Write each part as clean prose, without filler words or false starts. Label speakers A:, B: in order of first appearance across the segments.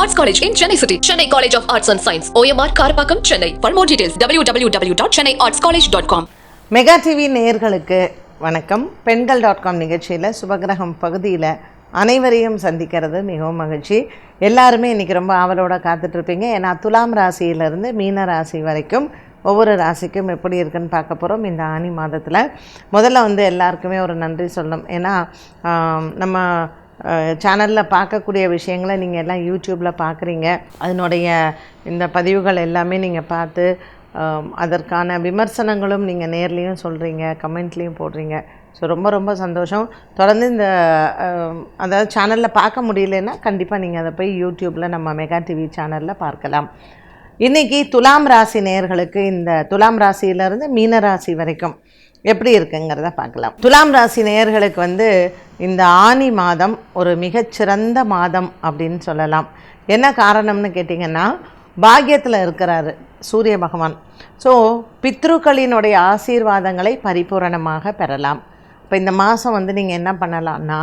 A: Arts College in Chennai City. Chennai College of Arts and Science. OMR Karapakam, Chennai. For more details, www.chennaiartscollege.com.
B: Mega TV நேயர்களுக்கு வணக்கம். பெண்கள்.com நிகழ்ச்சியில் சுபகிரகம் பகுதியில் அனைவரையும் சந்திக்கிறது மிகவும் மகிழ்ச்சி. எல்லாருமே இன்றைக்கி ரொம்ப ஆவலோடு காத்துட்ருப்பீங்க. ஏன்னா துலாம் ராசியிலேருந்து மீன ராசி வரைக்கும் ஒவ்வொரு ராசிக்கும் எப்படி இருக்குன்னு பார்க்க போகிறோம் இந்த ஆனி மாதத்தில். முதல்ல எல்லாருக்குமே ஒரு நன்றி சொல்லணும். ஏன்னா நம்ம சேனலில் பார்க்கக்கூடிய விஷயங்களை நீங்கள் எல்லாம் யூடியூப்பில் பார்க்குறீங்க. அதனுடைய இந்த பதிவுகள் எல்லாமே நீங்கள் பார்த்து அதற்கான விமர்சனங்களும் நீங்கள் நேர்லேயும் சொல்கிறீங்க, கமெண்ட்லேயும் போடுறீங்க. ஸோ ரொம்ப ரொம்ப சந்தோஷம். தொடர்ந்து இந்த அதாவது சேனலில் பார்க்க முடியலன்னா கண்டிப்பாக நீங்கள் அதை போய் யூடியூப்பில் நம்ம மெகா டிவி சேனலில் பார்க்கலாம். இன்றைக்கி துலாம் ராசி நேயர்களுக்கு இந்த துலாம் ராசியிலேருந்து மீன ராசி வரைக்கும் எப்படி இருக்குங்கிறத பார்க்கலாம். துலாம் ராசி நேயர்களுக்கு இந்த ஆனி மாதம் ஒரு மிகச்சிறந்த மாதம் அப்படின்னு சொல்லலாம். என்ன காரணம்னு கேட்டிங்கன்னா, பாக்கியத்தில் இருக்கிறாரு சூரிய பகவான். ஸோ பித்ருக்களினுடைய ஆசீர்வாதங்களை பரிபூரணமாக பெறலாம். இப்போ இந்த மாதம் நீங்கள் என்ன பண்ணலான்னா,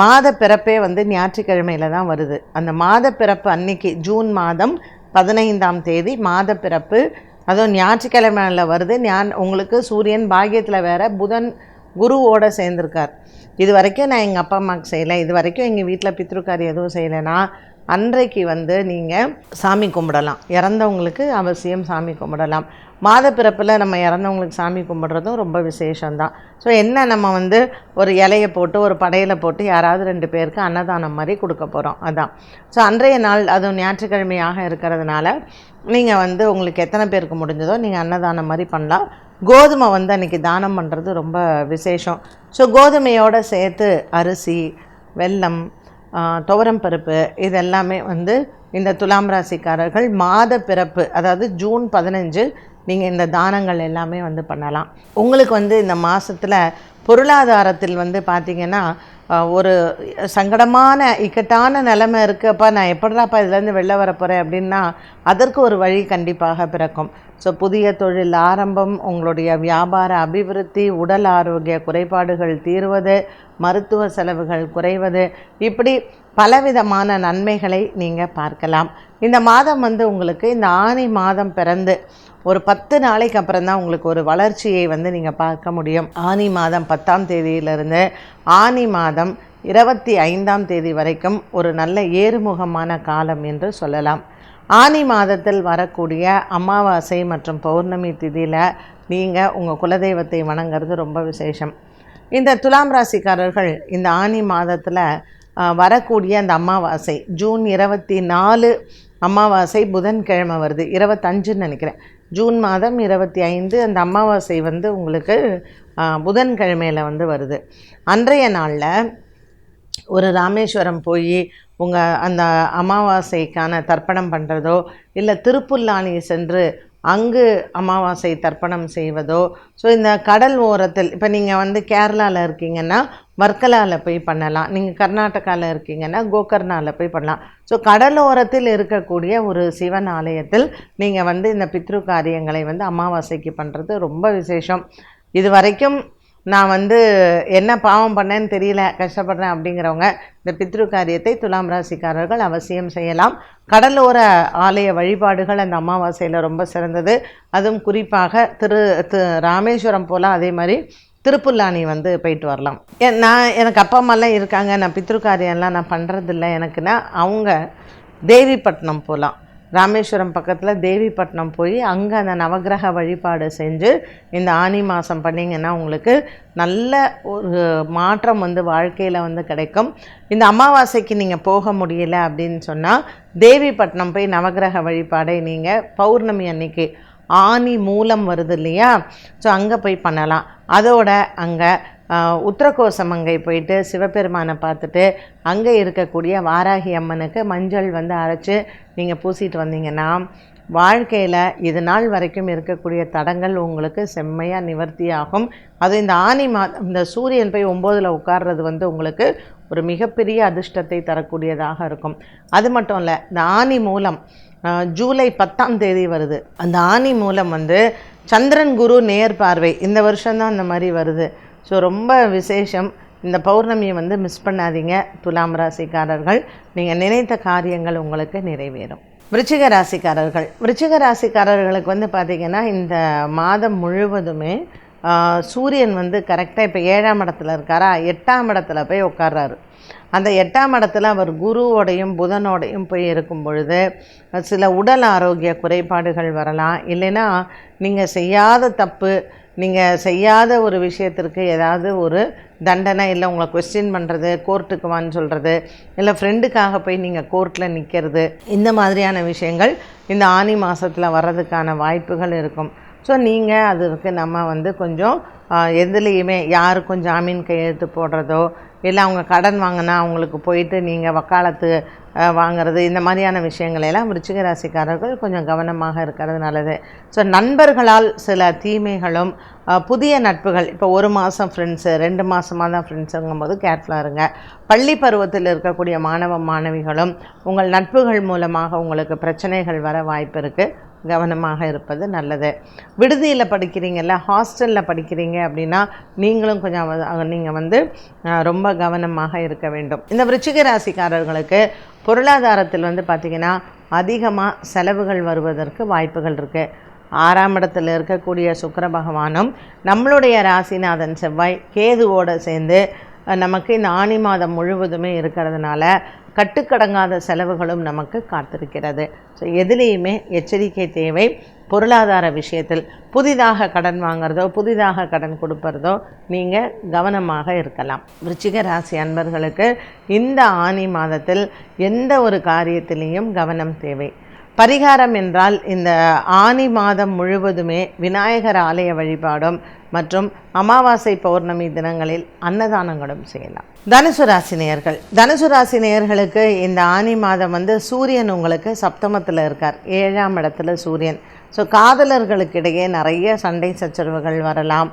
B: மாத பிறப்பே ஞாயிற்றுக்கிழமையில் தான் வருது. அந்த மாத பிறப்பு அன்னைக்கு ஜூன் மாதம் 15ஆம் தேதி மாத பிறப்பு, அதுவும் ஞாயிற்றுக்கிழமையில் வருது. உங்களுக்கு சூரியன் பாக்கியத்தில் வேறு புதன் குருவோடு சேர்ந்துருக்கார். இது வரைக்கும் நான் எங்கள் அப்பா அம்மாவுக்கு செய்யலை, இது வரைக்கும் எங்கள் வீட்டில் பித்ருக்காரி எதுவும் செய்யலைன்னா அன்றைக்கு நீங்கள் சாமி கும்பிடலாம். இறந்தவங்களுக்கு அவசியம் சாமி கும்பிடலாம். மாத பிறப்பில் நம்ம இறந்தவங்களுக்கு சாமி கும்பிட்றதும் ரொம்ப விசேஷம்தான். ஸோ என்ன நம்ம ஒரு இலையை போட்டு ஒரு படையில் போட்டு யாராவது 2 பேருக்கு அன்னதானம் மாதிரி கொடுக்க போகிறோம். அதான். ஸோ அன்றைய நாள் அதுவும் ஞாயிற்றுக்கிழமையாக இருக்கிறதுனால நீங்கள் உங்களுக்கு எத்தனை பேருக்கு முடிஞ்சதோ நீங்கள் அன்னதானம் மாதிரி பண்ணலாம். கோதுமை அன்றைக்கி தானம் பண்ணுறது ரொம்ப விசேஷம். ஸோ கோதுமையோடு சேர்த்து அரிசி, வெல்லம், துவரம் பருப்பு இதெல்லாமே இந்த துலாம் ராசிக்காரர்கள் மாத பிறப்பு அதாவது ஜூன் 15 நீங்கள் இந்த தானங்கள் எல்லாமே பண்ணலாம். உங்களுக்கு இந்த மாதத்தில் பொருளாதாரத்தில் பார்த்திங்கன்னா ஒரு சங்கடமான இக்கட்டான நிலைமை இருக்குப்பா, நான் எப்படிடாப்பா இதுலேருந்து வெளில வரப்போகிறேன் அப்படின்னா அதற்கு ஒரு வழி கண்டிப்பாக பிறக்கும். ஸோ புதிய தொழில் ஆரம்பம், உங்களுடைய வியாபார அபிவிருத்தி, உடல் ஆரோக்கிய குறைபாடுகள் தீர்வது, மருத்துவ செலவுகள் குறைவது, இப்படி பலவிதமான நன்மைகளை நீங்கள் பார்க்கலாம். இந்த மாதம் உங்களுக்கு இந்த ஆனி மாதம் பிறந்து ஒரு 10 நாளைக்கு அப்புறம் தான் உங்களுக்கு ஒரு வளர்ச்சியை நீங்கள் பார்க்க முடியும். ஆனி மாதம் 10ஆம் தேதியிலிருந்து ஆனி மாதம் 25ஆம் தேதி வரைக்கும் ஒரு நல்ல ஏறுமுகமான காலம் என்று சொல்லலாம். ஆனி மாதத்தில் வரக்கூடிய அமாவாசை மற்றும் பௌர்ணமி திதியில் நீங்கள் உங்கள் குலதெய்வத்தை வணங்குறது ரொம்ப விசேஷம். இந்த துலாம் ராசிக்காரர்கள் இந்த ஆனி மாதத்தில் வரக்கூடிய அந்த அமாவாசை ஜூன் 24 அமாவாசை புதன்கிழமை வருது, 25ன்னு நினைக்கிறேன். ஜூன் மாதம் 25 அந்த அமாவாசை உங்களுக்கு புதன்கிழமையில் வருது. அன்றைய நாளில் ஒரு ராமேஸ்வரம் போய் உங்கள் அந்த அமாவாசைக்கான தர்ப்பணம் பண்ணுறதோ, இல்லை திருப்புல்லானி சென்று அங்கு அமாவாசை தர்ப்பணம் செய்வதோ, ஸோ இந்த கடல் ஓரத்தில் இப்போ நீங்கள் கேரளாவில் இருக்கீங்கன்னா வர்க்கலாவில் போய் பண்ணலாம், நீங்கள் கர்நாடகாவில் இருக்கீங்கன்னா கோகர்ணாவில் போய் பண்ணலாம். ஸோ கடலோரத்தில் இருக்கக்கூடிய ஒரு சிவன் ஆலயத்தில் நீங்கள் இந்த பித்ரு காரியங்களை அமாவாசைக்கு பண்ணுறது ரொம்ப விசேஷம். இது வரைக்கும் நான் என்ன பாவம் பண்ணேன்னு தெரியல, கஷ்டப்படுறேன் அப்படிங்கிறவங்க இந்த பித்ரு காரியத்தை துலாம் ராசிக்காரர்கள் அவசியம் செய்யலாம். கடலோர ஆலய வழிபாடுகள் அந்த அமாவாசையில் ரொம்ப சிறந்தது. அதுவும் குறிப்பாக ராமேஸ்வரம் போல் அதே மாதிரி திருப்புல்லானி போயிட்டு வரலாம். எனக்கு அப்பா அம்மாலாம் இருக்காங்க, நான் பித்ரு காரியம்லாம் நான் பண்ணுறதில்ல எனக்குன்னா அவங்க தேவிப்பட்டினம் போகலாம். ராமேஸ்வரம் பக்கத்தில் தேவிப்பட்டினம் போய் அங்கே அந்த நவகிரக வழிபாடு செஞ்சு இந்த ஆனி மாதம் பண்ணிங்கன்னா உங்களுக்கு நல்ல ஒரு மாற்றம் வாழ்க்கையில் கிடைக்கும். இந்த அமாவாசைக்கு நீங்கள் போக முடியல அப்படின்னு சொன்னால் தேவிப்பட்டினம் போய் நவகிரக வழிபாடை நீங்கள் பௌர்ணமி அன்னைக்கு ஆனி மூலம் வருது இல்லையா, ஸோ அங்கே போய் பண்ணலாம். அதோட அங்கே உத்திரகோசமங்கை போயிட்டு சிவபெருமானை பார்த்துட்டு அங்கே இருக்கக்கூடிய வாராகி அம்மனுக்கு மஞ்சள் அரைச்சி நீங்கள் பூசிட்டு வந்தீங்கன்னா வாழ்க்கையில் இது நாள் வரைக்கும் இருக்கக்கூடிய தடங்கள் உங்களுக்கு செம்மையாக நிவர்த்தி ஆகும். அது இந்த ஆனி மாதம் இந்த சூரியன் போய் 9ல் உட்கார்றது உங்களுக்கு ஒரு மிகப்பெரிய அதிர்ஷ்டத்தை தரக்கூடியதாக இருக்கும். அது மட்டும் இல்லை, இந்த ஆனி மூலம் ஜூலை 10ஆம் தேதி வருது. அந்த ஆனி மூலம் சந்திரன் குரு நேர் பார்வை இந்த வருஷம்தான் அந்த மாதிரி வருது. ஸோ ரொம்ப விசேஷம். இந்த பௌர்ணமியை வந்து மிஸ் பண்ணாதீங்க துலாம் ராசிக்காரர்கள். நீங்கள் நினைத்த காரியங்கள் உங்களுக்கு நிறைவேறும். விருச்சிக ராசிக்காரர்களுக்கு வந்து பார்த்திங்கன்னா இந்த மாதம் முழுவதுமே சூரியன் வந்து கரெக்டாக இப்போ 7ஆம் இடத்துல இருக்காரா, 8ஆம் இடத்துல போய் உட்கார்றாரு. அந்த 8ஆம் இடத்துல அவர் குருவோடையும் புதனோடையும் போய் இருக்கும் பொழுது சில உடல் ஆரோக்கிய குறைபாடுகள் வரலாம். இல்லைன்னா நீங்கள் செய்யாத தப்பு, நீங்கள் செய்யாத ஒரு விஷயத்திற்கு ஏதாவது ஒரு தண்டனை, இல்லை உங்களை கொஸ்டின் பண்ணுறது, கோர்ட்டுக்கு வான்னு சொல்கிறது, இல்லை ஃப்ரெண்டுக்காக போய் நீங்கள் கோர்ட்டில் நிற்கிறது, இந்த மாதிரியான விஷயங்கள் இந்த ஆனி மாதத்தில் வர்றதுக்கான வாய்ப்புகள் இருக்கும். ஸோ நீங்கள் அதற்கு நம்ம வந்து கொஞ்சம் எதுலேயுமே யாருக்கும் ஜாமீன் கையெழுத்து போடுறதோ, இல்லை அவங்க கடன் வாங்கினா அவங்களுக்கு போயிட்டு நீங்கள் வக்காலத்து வாங்கிறது, இந்த மாதிரியான விஷயங்களெல்லாம் விருச்சிக ராசிக்காரர்கள் கொஞ்சம் கவனமாக இருக்கிறது நல்லது. ஸோ நண்பர்களால் சில தீமைகளும், புதிய நட்புகள், இப்போ 1 மாதம் ஃப்ரெண்ட்ஸு, 2 மாதமாக தான் ஃப்ரெண்ட்ஸுங்கும் போது கேர்ஃபுல்லாக இருங்க. பள்ளி பருவத்தில் இருக்கக்கூடிய மாணவ மாணவிகளும் உங்கள் நட்புகள் மூலமாக உங்களுக்கு பிரச்சனைகள் வர வாய்ப்பு இருக்குது. கவனமாக இருப்பது நல்லது. விடுதியில் படிக்கிறீங்கல்ல, ஹாஸ்டலில் படிக்கிறீங்க அப்படின்னா நீங்களும் கொஞ்சம் நீங்கள் வந்து ரொம்ப கவனமாக இருக்க வேண்டும். இந்த விருச்சிக ராசிக்காரர்களுக்கு பொருளாதாரத்தில் வந்து பார்த்திங்கன்னா அதிகமாக செலவுகள் வருவதற்கு வாய்ப்புகள் இருக்குது. 6ஆம் இடத்தில் இருக்கக்கூடிய சுக்கிர பகவானும் நம்மளுடைய ராசிநாதன் செவ்வாய் கேதுவோடு சேர்ந்து நமக்கு இந்த ஆனி மாதம் முழுவதுமே இருக்கிறதுனால கட்டுக்கடங்காத செலவுகளும் நமக்கு காத்திருக்கிறது. ஸோ எதுலேயுமே எச்சரிக்கை தேவை. பொருளாதார விஷயத்தில் புதிதாக கடன் வாங்கிறதோ, புதிதாக கடன் கொடுப்பறதோ நீங்கள் கவனமாக இருக்கலாம். விருச்சிக ராசி அன்பர்களுக்கு இந்த ஆனி மாதத்தில் எந்த ஒரு காரியத்திலையும் கவனம் தேவை. பரிகாரம் என்றால் இந்த ஆனி மாதம் முழுவதுமே விநாயகர் ஆலய வழிபாடும் மற்றும் அமாவாசை பௌர்ணமி தினங்களில் அன்னதானங்களும் செய்யலாம். தனுசு ராசி நேயர்களுக்கு இந்த ஆனி மாதம் வந்து சூரியன் உங்களுக்கு சப்தமத்தில் இருக்கார், 7ஆம் இடத்துல சூரியன். ஸோ காதலர்களுக்கிடையே நிறைய சண்டை சச்சரவுகள் வரலாம்.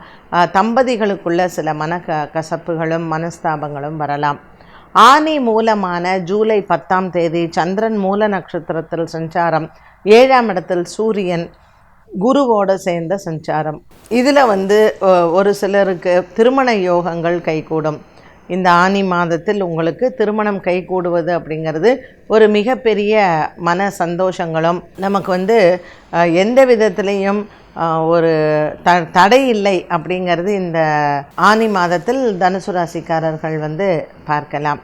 B: தம்பதிகளுக்குள்ள சில கசப்புகளும் மனஸ்தாபங்களும் வரலாம். ஆனி மூலமான ஜூலை 10ஆம் தேதி சந்திரன் மூல நட்சத்திரத்தில் சஞ்சாரம், 7ஆம் இடத்தில் சூரியன் குருவோடு சேர்ந்த சஞ்சாரம். இதில் வந்து ஒரு சிலருக்கு திருமண யோகங்கள் கைகூடும். இந்த ஆனி மாதத்தில் உங்களுக்கு திருமணம் கைகூடுவது அப்படிங்கிறது ஒரு மிகப்பெரிய மன சந்தோஷங்களும், நமக்கு வந்து எந்த விதத்துலேயும் ஒரு தடை இல்லை அப்படிங்கிறது இந்த ஆனி மாதத்தில் தனுசு ராசிக்காரர்கள் வந்து பார்க்கலாம்.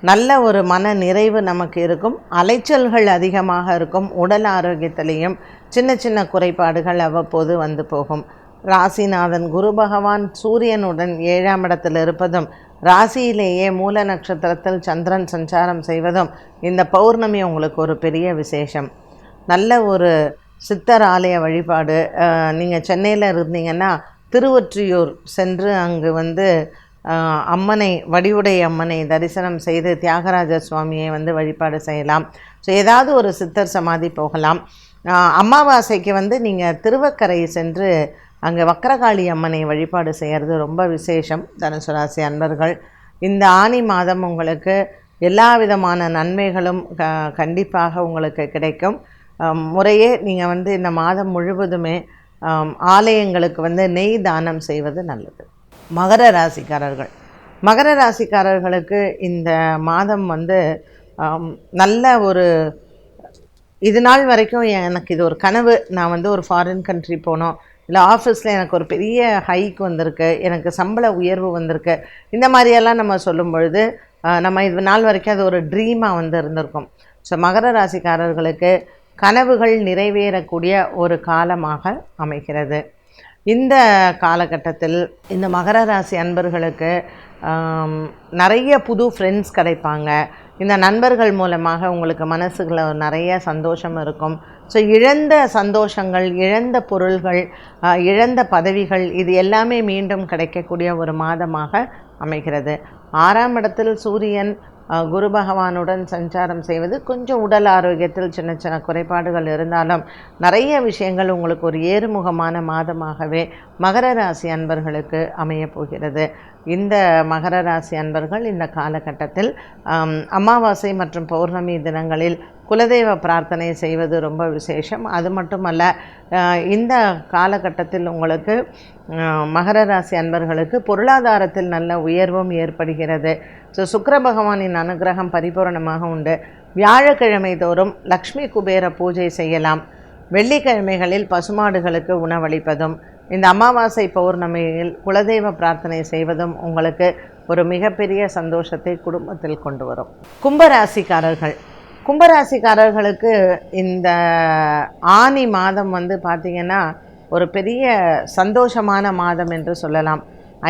B: நல்ல ஒரு மன நிறைவு நமக்கு இருக்கும். அலைச்சல்கள் அதிகமாக இருக்கும். உடல் ஆரோக்கியத்திலையும் சின்ன சின்ன குறைபாடுகள் அவ்வப்போது வந்து போகும். ராசிநாதன் குரு பகவான் சூரியனுடன் 7ஆம் இடத்தில் இருப்பதும், ராசியிலேயே மூல நட்சத்திரத்தில் சந்திரன் சஞ்சாரம் செய்வதும் இந்த பௌர்ணமி உங்களுக்கு ஒரு பெரிய விசேஷம். நல்ல ஒரு சித்தர் ஆலய வழிபாடு. நீங்கள் சென்னையில் இருந்தீங்கன்னா திருவொற்றியூர் சென்று அங்கு வந்து அம்மனை, வடிவுடை அம்மனை தரிசனம் செய்து தியாகராஜ சுவாமியை வந்து வழிபாடு செய்யலாம். ஸோ ஏதாவது ஒரு சித்தர் சமாதி போகலாம். அமாவாசைக்கு வந்து நீங்கள் திருவக்கரை சென்று அங்கே வக்கரகாளி அம்மனை வழிபாடு செய்கிறது ரொம்ப விசேஷம். தனுசு ராசி அன்பர்கள், இந்த ஆனி மாதம் உங்களுக்கு எல்லா விதமான நன்மைகளும் கண்டிப்பாக உங்களுக்கு கிடைக்கும். முறையே நீங்கள் வந்து இந்த மாதம் முழுவதுமே ஆலயங்களுக்கு வந்து நெய் தானம் செய்வது நல்லது. மகர ராசிக்காரர்களுக்கு இந்த மாதம் வந்து நல்ல ஒரு, இது நாள் வரைக்கும் எனக்கு இது ஒரு கனவு, நான் வந்து ஒரு ஃபாரின் கண்ட்ரி போனோம், இல்லை ஆஃபீஸில் எனக்கு ஒரு பெரிய ஹைக் வந்திருக்கு, எனக்கு சம்பள உயர்வு வந்திருக்கு, இந்த மாதிரியெல்லாம் நம்ம சொல்லும் பொழுது நம்ம இது நாள் வரைக்கும் அது ஒரு ட்ரீமாக வந்து இருந்திருக்கும். ஸோ மகர ராசிக்காரர்களுக்கு கனவுகள் நிறைவேறக்கூடிய ஒரு காலமாக அமைகிறது. இந்த காலகட்டத்தில் இந்த மகர ராசி அன்பர்களுக்கு நிறைய புது ஃப்ரெண்ட்ஸ் கிடைப்பாங்க. இந்த நண்பர்கள் மூலமாக உங்களுக்கு மனசுக்குள்ள நிறைய சந்தோஷம் இருக்கும். ஸோ இழந்த சந்தோஷங்கள், இழந்த பொருள்கள், இழந்த பதவிகள், இது எல்லாமே மீண்டும் கிடைக்கக்கூடிய ஒரு மாதமாக அமைகிறது. 6ஆம் இடத்தில் சூரியன் குரு பகவானுடன் சஞ்சாரம் செய்வது கொஞ்சம் உடல் ஆரோக்கியத்தில் சின்ன சின்ன குறைபாடுகள் இருந்தாலும் நிறைய விஷயங்கள் உங்களுக்கு ஒரு ஏறுமுகமான மாதமாகவே மகர ராசி அன்பர்களுக்கு அமையப் போகிறது. இந்த மகர ராசி அன்பர்கள் இந்த காலகட்டத்தில் அமாவாசை மற்றும் பௌர்ணமி தினங்களில் குலதெய்வ பிரார்த்தனை செய்வது ரொம்ப விசேஷம். அது மட்டுமல்ல, இந்த காலகட்டத்தில் உங்களுக்கு மகர ராசி அன்பர்களுக்கு பொருளாதாரத்தில் நல்ல உயர்வும் ஏற்படுகிறது. சுக்கிர பகவானின் அனுகிரகம் பரிபூரணமாக உண்டு. வியாழக்கிழமை தோறும் லக்ஷ்மி குபேர பூஜை செய்யலாம். வெள்ளிக்கிழமைகளில் பசுமாடுகளுக்கு உணவளிப்பதும் இந்த அமாவாசை பௌர்ணமியில் குலதெய்வ பிரார்த்தனை செய்வதும் உங்களுக்கு ஒரு மிகப்பெரிய சந்தோஷத்தை குடும்பத்தில் கொண்டு வரும். கும்பராசிக்காரர்களுக்கு இந்த ஆனி மாதம் பார்த்திங்கன்னா ஒரு பெரிய சந்தோஷமான மாதம் என்று சொல்லலாம்.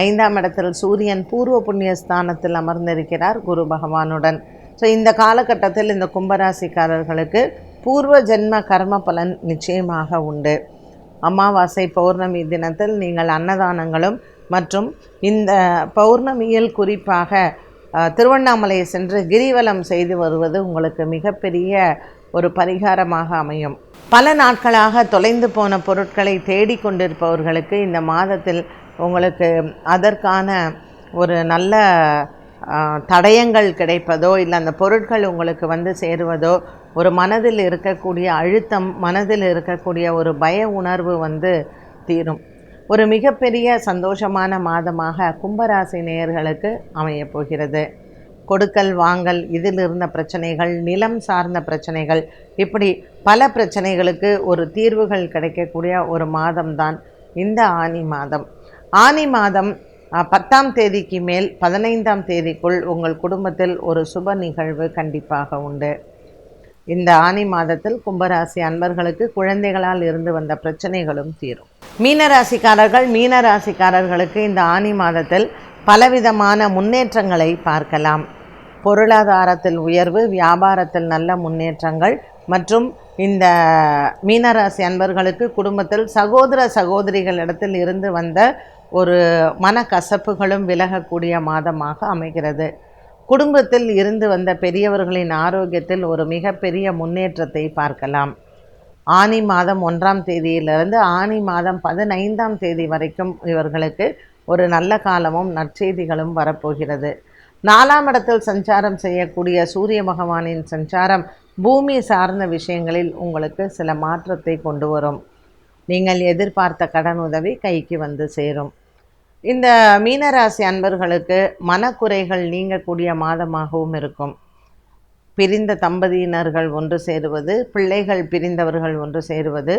B: 5ஆம் இடத்தில் சூரியன் பூர்வ புண்ணிய ஸ்தானத்தில் அமர்ந்திருக்கிறார் குரு பகவானுடன். ஸோ இந்த காலகட்டத்தில் இந்த கும்பராசிக்காரர்களுக்கு பூர்வ ஜென்ம கர்ம பலன் நிச்சயமாக உண்டு. அமாவாசை பௌர்ணமி தினத்தில் நீங்கள் அன்னதானங்களும் மற்றும் இந்த பௌர்ணமியில் குறிப்பாக திருவண்ணாமலை சென்று கிரிவலம் செய்து வருவது உங்களுக்கு மிகப்பெரிய ஒரு பரிகாரமாக அமையும். பல நாட்களாக தொலைந்து போன பொருட்களை தேடிக்கொண்டிருப்பவர்களுக்கு இந்த மாதத்தில் உங்களுக்கு அதற்கான ஒரு நல்ல தடயங்கள் கிடைப்பதோ இல்லை அந்த பொருட்கள் உங்களுக்கு சேருவதோ, ஒரு மனதில் இருக்கக்கூடிய அழுத்தம், மனதில் இருக்கக்கூடிய ஒரு பய உணர்வு தீரும். ஒரு மிகப்பெரிய சந்தோஷமான மாதமாக கும்பராசி நேயர்களுக்கு அமையப்போகிறது. கொடுக்கல் வாங்கல், இதில் இருந்த பிரச்சனைகள், நிலம் சார்ந்த பிரச்சனைகள், இப்படி பல பிரச்சனைகளுக்கு ஒரு தீர்வுகள் கிடைக்கக்கூடிய ஒரு மாதம்தான் இந்த ஆனி மாதம். ஆனி மாதம் 10ஆம் தேதிக்கு மேல் 15ஆம் தேதிக்குள் உங்கள் குடும்பத்தில் ஒரு சுப நிகழ்வு கண்டிப்பாக உண்டு. இந்த ஆனி மாதத்தில் கும்பராசி அன்பர்களுக்கு குழந்தைகளால் இருந்து வந்த பிரச்சனைகளும் தீரும். மீனராசிக்காரர்களுக்கு இந்த ஆனி மாதத்தில் பலவிதமான முன்னேற்றங்களை பார்க்கலாம். பொருளாதாரத்தில் உயர்வு, வியாபாரத்தில் நல்ல முன்னேற்றங்கள் மற்றும் இந்த மீனராசி அன்பர்களுக்கு குடும்பத்தில் சகோதர சகோதரிகளிடத்தில் இருந்து வந்த ஒரு மனக்கசப்புகளும் விலகக்கூடிய மாதமாக அமைகிறது. குடும்பத்தில் இருந்து வந்த பெரியவர்களின் ஆரோக்கியத்தில் ஒரு மிகப்பெரிய முன்னேற்றத்தை பார்க்கலாம். ஆனி மாதம் 1ஆம் தேதியிலிருந்து ஆனி மாதம் 15ஆம் தேதி வரைக்கும் இவர்களுக்கு ஒரு நல்ல காலமும் நற்செய்திகளும் வரப்போகிறது. 4ஆம் இடத்தில் சஞ்சாரம் செய்யக்கூடிய சூரிய பகவானின் சஞ்சாரம் பூமி சார்ந்த விஷயங்களில் உங்களுக்கு சில மாற்றத்தை கொண்டு வரும். நீங்கள் எதிர்பார்த்த கடன் உதவி கைக்கு சேரும். இந்த மீனராசி அன்பர்களுக்கு மனக்குறைகள் நீங்கக்கூடிய மாதமாகவும் இருக்கும். பிரிந்த தம்பதியினர்கள் ஒன்று சேருவது, பிள்ளைகள் பிரிந்தவர்கள் ஒன்று சேருவது,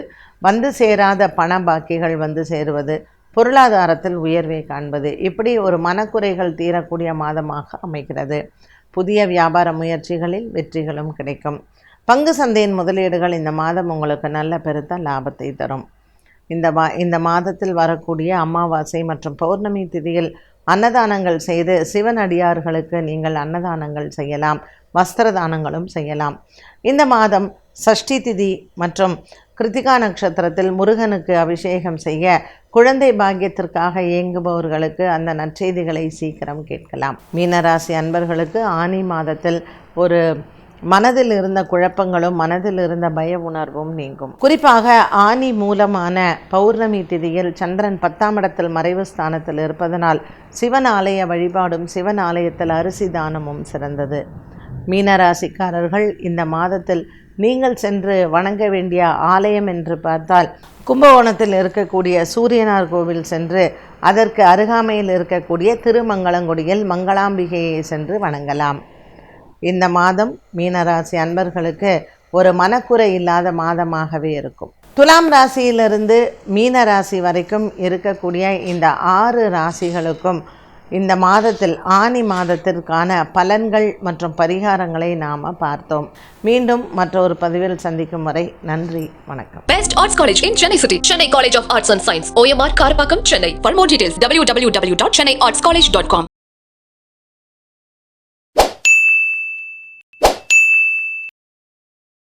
B: சேராத பண பாக்கிகள் சேருவது, பொருளாதாரத்தில் உயர்வை காண்பது, இப்படி ஒரு மனக்குறைகள் தீரக்கூடிய மாதமாக அமைகிறது. புதிய வியாபார முயற்சிகளில் வெற்றிகளும் கிடைக்கும். பங்கு சந்தையின் முதலீடுகள் இந்த மாதம் உங்களுக்கு நல்ல பெருத்த லாபத்தை தரும். இந்த மாதத்தில் வரக்கூடிய அமாவாசை மற்றும் பௌர்ணமி திதியில் அன்னதானங்கள் செய்து சிவன் அடியார்களுக்கு நீங்கள் அன்னதானங்கள் செய்யலாம், வஸ்திர தானங்களும் செய்யலாம். இந்த மாதம் சஷ்டி திதி மற்றும் கிருத்திகா நட்சத்திரத்தில் முருகனுக்கு அபிஷேகம் செய்ய குழந்தை பாக்கியத்திற்காக இயங்குபவர்களுக்கு அந்த நற்செய்திகளை சீக்கிரம் கேட்கலாம். மீனராசி அன்பர்களுக்கு ஆனி மாதத்தில் ஒரு மனதில் இருந்த குழப்பங்களும் மனதில் இருந்த பய உணர்வும் நீங்கும். குறிப்பாக ஆனி மூலமான பௌர்ணமி திதியில் சந்திரன் 10ஆம் இடத்தில் மறைவு ஸ்தானத்தில் இருப்பதனால் சிவன் ஆலய வழிபாடும் சிவன் ஆலயத்தில் அரிசி தானமும் சிறந்தது. மீனராசிக்காரர்கள் இந்த மாதத்தில் நீங்கள் சென்று வணங்க வேண்டிய ஆலயம் என்று பார்த்தால் கும்பகோணத்தில் இருக்கக்கூடிய சூரியனார் கோவில் சென்று அதற்கு அருகாமையில் இருக்கக்கூடிய திருமங்கலங்குடியில் மங்களாம்பிகையை சென்று வணங்கலாம். இந்த மாதம் மீனராசி அன்பர்களுக்கு ஒரு மனக்குறை இல்லாத மாதமாகவே இருக்கும். துலாம் ராசியிலிருந்து மீன ராசி வரைக்கும் இருக்கக்கூடிய இந்த 6 ராசிகளுக்கும் இந்த மாதத்தில் ஆனி மாதத்திற்கான பலன்கள் மற்றும் பரிகாரங்களை நாம் பார்த்தோம். மீண்டும் மற்றொரு பதிவில் சந்திக்கும் வரை நன்றி, வணக்கம்.
A: Best Arts College in Chennai City. Chennai College of Arts and Science. OMR Karpakkam, Chennai. For more details, www.chennaiartscollege.com.